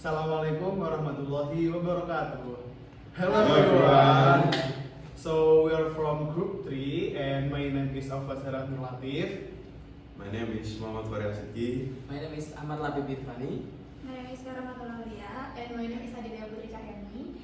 Assalamualaikum warahmatullahi wabarakatuh. Hello everyone. So we are from group 3 and my name is Aufa and Lathif. My name is Fakhri Asshidqi. My name is Ahmad, Labib, Irvani. My name is Karomatul Auliyak and my name is Adelia, Putri, Cahyani.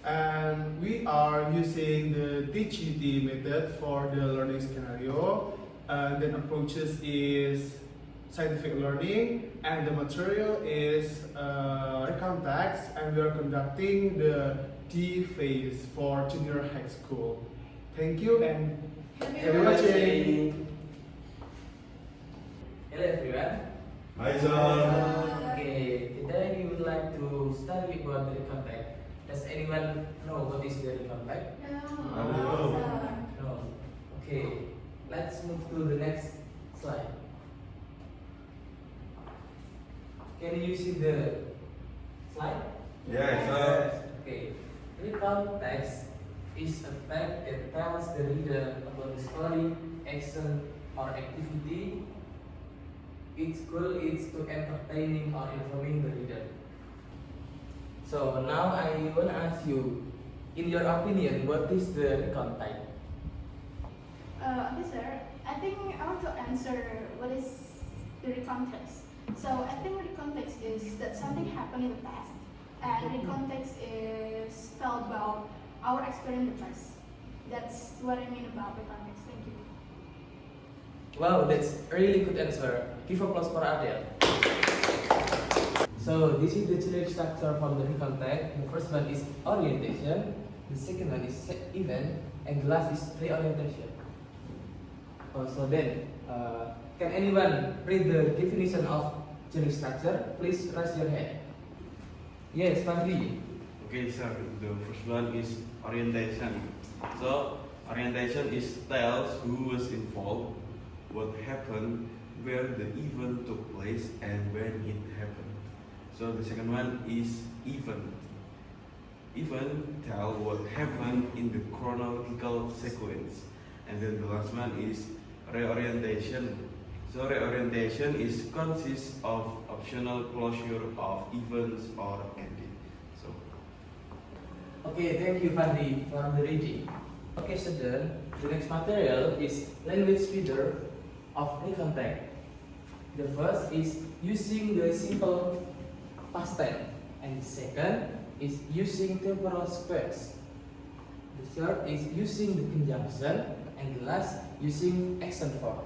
And we are using the TGT method for the learning scenario. The approaches is scientific learning and the material is Recount text, and we are conducting the D phase for junior high school. Thank you and happy watching. Hello everyone. Hi Zon. Okay, today we would like to study about the recount text. Does anyone know what is the recount text? No. Okay, let's move to the next slide. Can you see the slide? Yes. Okay. Recount text is a text that tells the reader about the story, action, or activity. Its goal is to entertaining or informing the reader. So now I want to ask you, in your opinion, what is the recount text? Okay, sir. I think I want to answer what is the context. So I think the context is that something happened in the past, and the context is tell about our experience in the past. That's what I mean about the context. Thank you. Wow, that's a really good answer. Give applause for Adelia. So this is the generic structure from the recount text. The first one is orientation, the second one is event, and the last is reorientation. So then, can anyone read the definition of generic structure? Please raise your hand. Yes, Fakhri. Okay, sir. The first one is orientation. So orientation is tells who was involved, what happened, where the event took place, and when it happened. So the second one is event. Event tell what happened in the chronological sequence, and then the last one is reorientation. So reorientation is consists of optional closure of events or ending. So Okay, thank you, Fakhri, for the reading. Okay, so then the next material is language feeder of recount text. The first is using the simple past tense, and the second is using temporal squares. The third is using the conjunction, and the last using action form.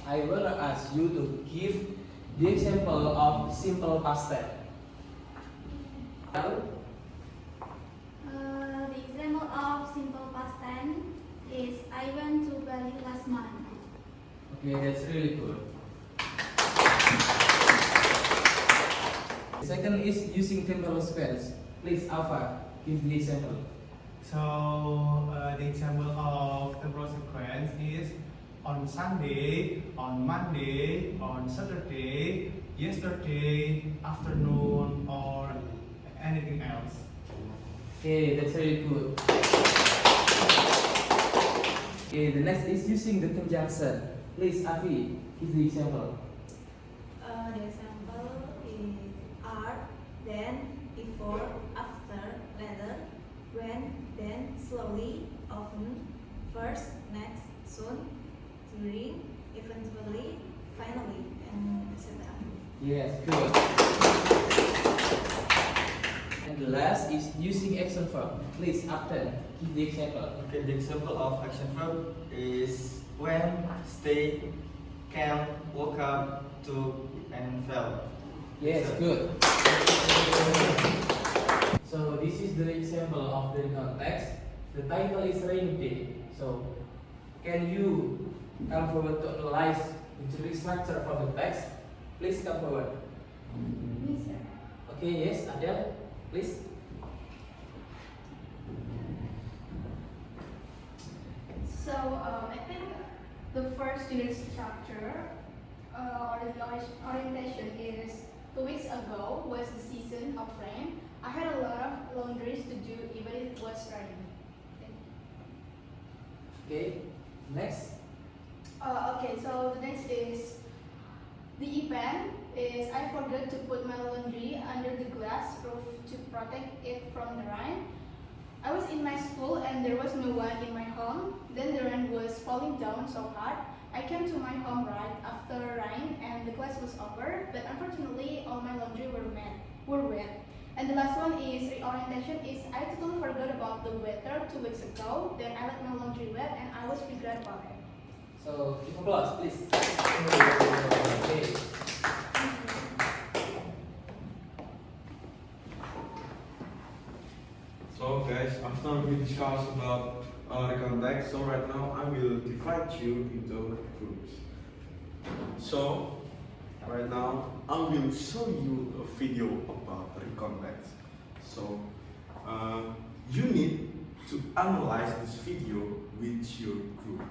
I will ask you to give the example of simple past tense. The example of simple past tense is I went to Bali last month. Okay, that's really good. The second is using temporal squares. Please, Aufa, give the example. So the example of temporal sequence is on Sunday, on Monday, on Saturday, yesterday, afternoon, or anything else. Okay, that's very good. Okay, the next is using the conjunction. Please, Afi, give the example. The example is are, then, before, after, later, when, then, slowly, often, first, next, soon, during, eventually, finally, and etc. Yes, good. And the last is using action verb. Please, Upton, give the example. Okay, the example of action verb is went, stayed, came, woke up, took, and fell. Yes, good. So this is the example of the context. The title is Rainy Day. So can you come forward to analyze the generic structure from the text? Please come forward. Yes, sir. Okay, yes, Adele, please. So I think the first unit structure or the orientation is 2 weeks ago was the season of rain. I had a lot of laundries to do even if it was raining. Okay, next. Okay, so the next is the event is I forgot to put my laundry under the glass roof to protect it from the rain. I was in my school and there was no one in my home. Then the rain was falling down so hard. I came to my home right after rain and the class was over, but unfortunately all my laundry were wet. And the last one is reorientation is I totally forgot about the weather 2 weeks ago. Then I let my laundry wet and I was regret about it. So, give applause, please. Okay. So guys, after we discuss about the context, so right now I will divide you into groups. So right now I will show you a video about the context. So you need to analyze this video with your group.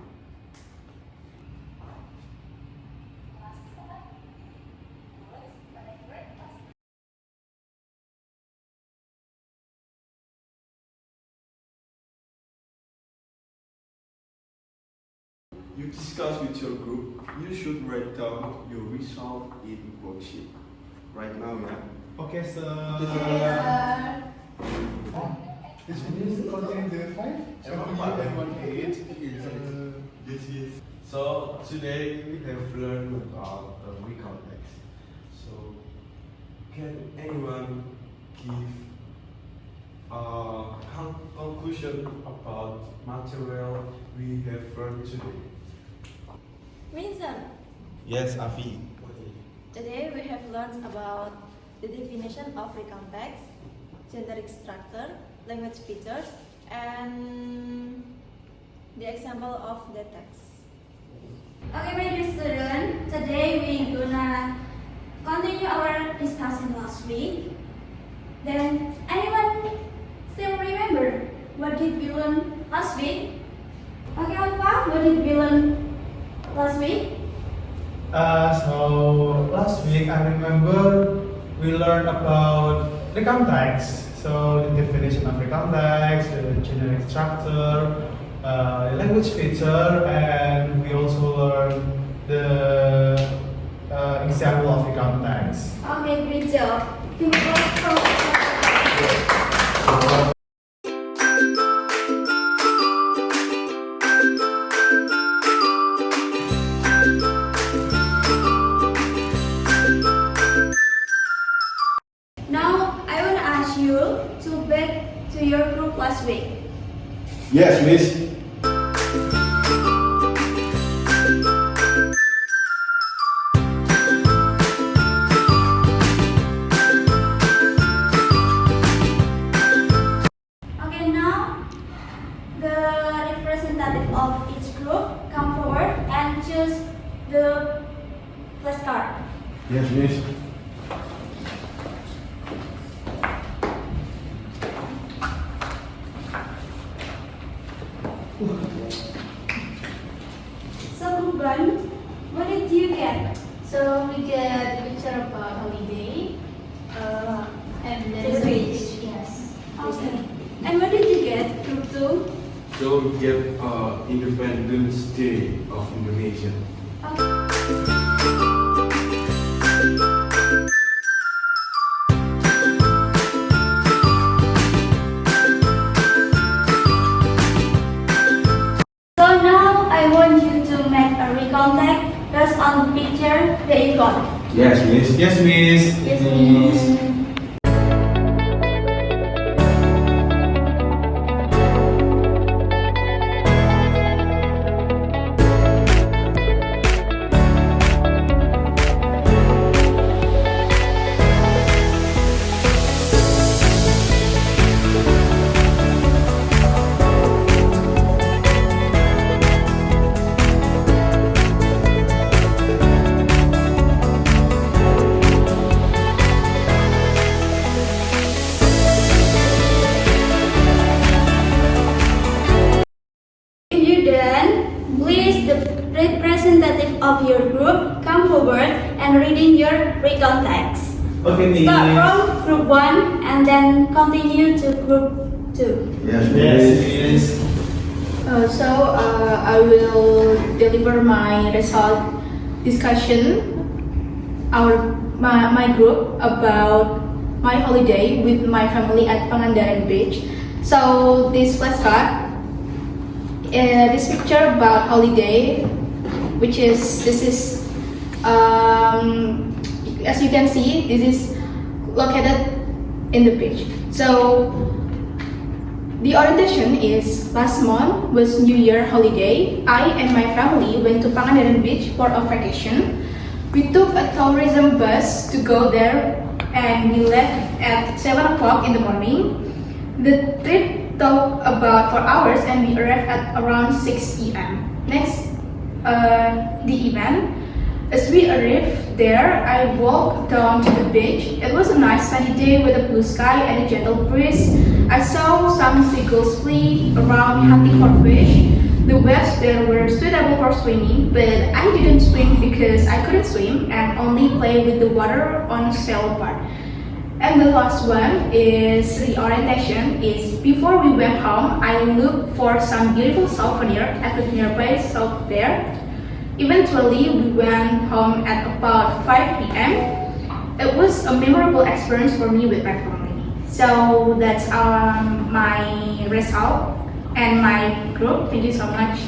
You discuss with your group, you should write down your result in worksheet. Right now, yeah? Okay, so this video contains the 5 chapter and 1 page. Yes, yes. So today we have learned about the recontext. So can anyone give a conclusion about material we have learned today? Vincent, Yes, Afi. today we have learned about the definition of recontext, generic structure, language features, and the example of the text. Okay, my dear student, today we're gonna continue our discussion last week. Then, anyone still remember what did we learn last week? Okay, Aufa, what did we learn last week? So last week I remember we learned about recount text. So the definition of recount text, the generic structure, the language feature, and we also learned the example of recount text. Okay, great job. Give a applause for Now, I want to ask you to back to your group last week. Yes, miss. Okay, now the representative of each group come forward and choose the flashcard. Yes, miss. So, group one, what did you get? So we get a picture about holiday and then The some beach. Yes. Okay. And what did you get, group two? So we get Independence Day of Indonesia. So now I want you to make a recontact based on the picture that you got. Yes, miss. Yes, miss. Yes, miss. Please, the representative of your group come forward and reading your recount text. Okay, Miss. Start from group 1 and then continue to group 2. Yes, Miss. I will deliver my result discussion, my group about my holiday with my family at Pangandaran Beach. So this flashcard, this picture about holiday, this is as you can see, this is located in the beach. So the orientation is last month was New Year holiday. I and my family went to Pangandaran Beach for a vacation. We took a tourism bus to go there and we left at 7 o'clock in the morning. The trip took about 4 hours and we arrived at around 6 p.m. Next, the event. As we arrived there, I walked down to the beach. It was a nice sunny day with a blue sky and a gentle breeze. I saw some seagulls fly around hunting for fish. The waves there were suitable for swimming, but I didn't swim because I couldn't swim and only play with the water on a shallow part. And the last one is the orientation. Before we went home, I looked for some beautiful souvenir at the nearby shop there. Eventually, we went home at about 5 p.m. It was a memorable experience for me with my family. So that's my result and my group. Thank you so much.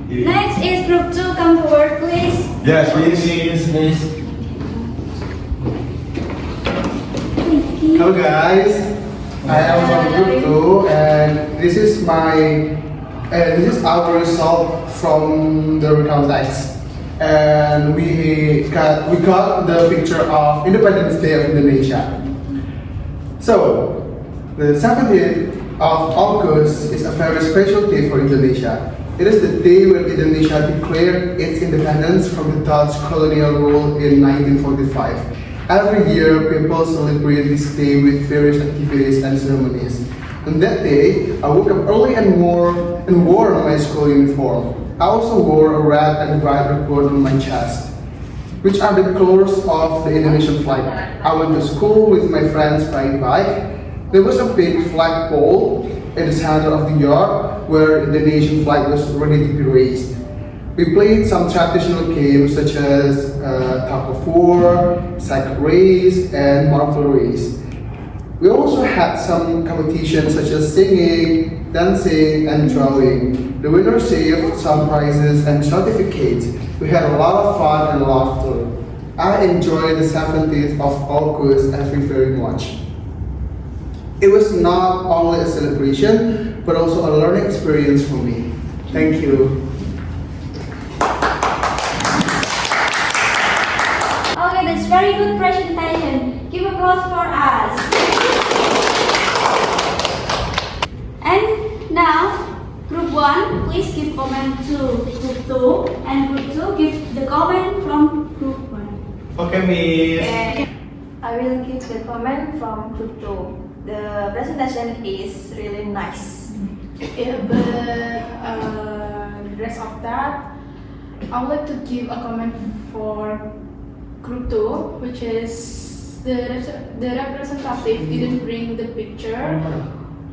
Next is group 2. Come forward, please. Yes, Miss. Hello, guys. I am from group 2, and this is our result from the recount text. And we got the picture of Independence Day of Indonesia. So, the 17th of August is a very special day for Indonesia. It is the day when Indonesia declared its independence from the Dutch colonial rule in 1945. Every year, people celebrate this day with various activities and ceremonies. On that day, I woke up early and wore my school uniform. I also wore a red and white ribbon on my chest, which are the colors of the Indonesian flag. I went to school with my friends by bike. There was a big flag pole in the center of the yard where the Indonesian flag was ready to be raised. We played some traditional games such as tug of war, sack race, and marble race. We also had some competitions such as singing, dancing, and drawing. The winners received some prizes and certificates. We had a lot of fun and laughter. I enjoyed the 17th of August very much. It was not only a celebration, but also a learning experience for me. Thank you. Okay, that's very good presentation. Give applause for us. And now, group 1, please give comment to group 2, and group 2 give the comment from group 1. Okay, Miss. I will give the comment from group 2. The presentation is really nice. Yeah, but the rest of that, I would like to give a comment for group 2, which is the representative didn't bring the picture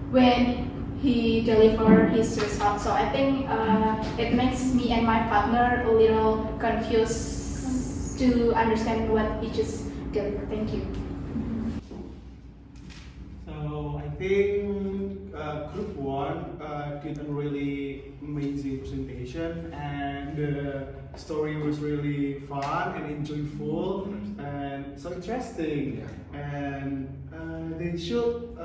when he delivered his result. So I think it makes me and my partner a little confused to understand what he just delivered. Thank you. So I think group 1 did a really amazing presentation, and the story was really fun and enjoyable and so interesting. And they should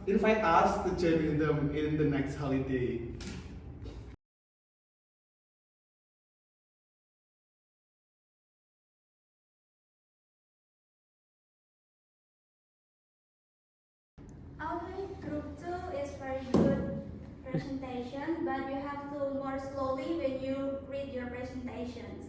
invite us to join them in the next holiday. Okay, group 2 is very good presentation, but you have to more slowly when you read your presentations.